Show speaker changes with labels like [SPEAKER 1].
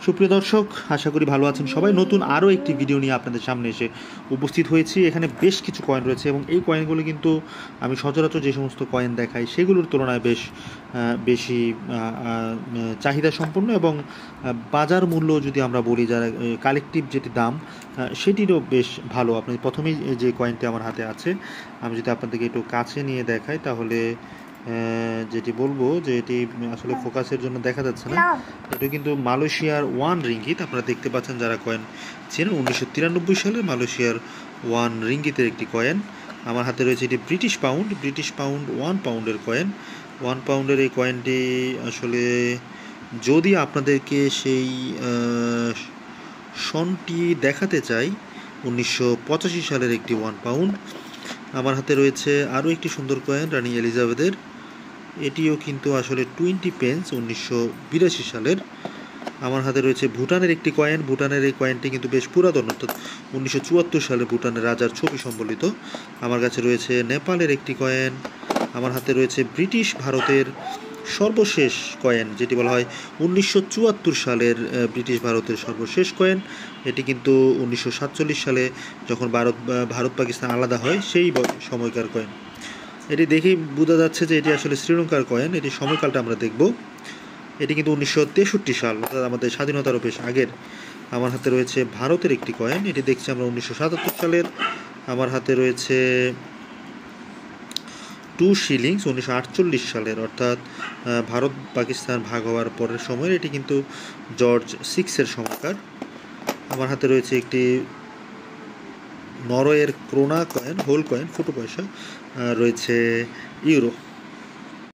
[SPEAKER 1] সুপ্রিয় দর্শক, আশা করি ভালো আছেন সবাই। নতুন আরও একটি ভিডিও নিয়ে আপনাদের সামনে এসে উপস্থিত হয়েছি। এখানে বেশ কিছু কয়েন রয়েছে এবং এই কয়েনগুলো কিন্তু আমি সচরাচর যে সমস্ত কয়েন দেখাই সেগুলোর তুলনায় বেশ বেশি চাহিদা সম্পন্ন এবং বাজার মূল্য যদি আমরা বলি, যারা কালেকটিভ যেটি দাম সেটিরও বেশ ভালো। আপনি প্রথমেই যে কয়েনটি আমার হাতে আছে, আমি যদি আপনাদেরকে একটু কাছে নিয়ে দেখাই তাহলে যেটি বলবো যে এটি আসলে ফোকাসের জন্য দেখা যাচ্ছে না। এটা কিন্তু মালয়েশিয়ার 1 রিঙ্গিত। আপনারা দেখতে পাচ্ছেন যারা কয়েন চেনেন, 1993 সালে মালয়েশিয়ার 1 রিঙ্গিতের একটি কয়েন। আমার হাতে রয়েছে এটি ব্রিটিশ পাউন্ড 1 পাউন্ডের কয়েন। 1 পাউন্ডের এই কয়েনটি আসলে যদি আপনাদেরকে সেই সনটি দেখাতে চাই, 1985 সালের একটি 1 পাউন্ড। আমার হাতে রয়েছে আরও একটি সুন্দর কয়েন রানী এলিজাবেথের। এটিও কিন্তু আসলে 20 পেন্স, 1982 সালের। আমার হাতে রয়েছে ভুটানের একটি কয়েন। ভুটানের এই কয়েনটি কিন্তু বেশ পুরাতন, অর্থাৎ 1974 সালে ভুটানের রাজার ছবি সম্বলিত। আমার কাছে রয়েছে নেপালের একটি কয়েন। আমার হাতে রয়েছে ব্রিটিশ ভারতের সর্বশেষ কয়েন, যেটি বলা হয় 1974 সালের ব্রিটিশ ভারতের সর্বশেষ কয়েন। এটি কিন্তু 1947 সালে যখন ভারত পাকিস্তান আলাদা হয় সেই সময়কার কয়েন। এটি দেখেই বোঝা যাচ্ছে যে এটি আসলে শ্রীলঙ্কার কয়েন। এটি সময়কালটা আমরা দেখব। এটি কিন্তু 1963 সাল, অর্থাৎ আমাদের স্বাধীনতারও বেশ আগের। আমার হাতে রয়েছে ভারতের একটি কয়েন। এটি দেখছি আমরা 1977 সালের। আমার হাতে রয়েছে 2 শিলিংস 1948 সালের, অর্থাৎ ভারত পাকিস্তান ভাগ হওয়ার পরের সময়। এটি কিন্তু জর্জ 6-এর সময়কার। আমার হাতে রয়েছে একটি নরওয়ের ক্রোনা কয়েন, হোল কয়েন, ফুটো পয়সা। রয়েছে ইউরো।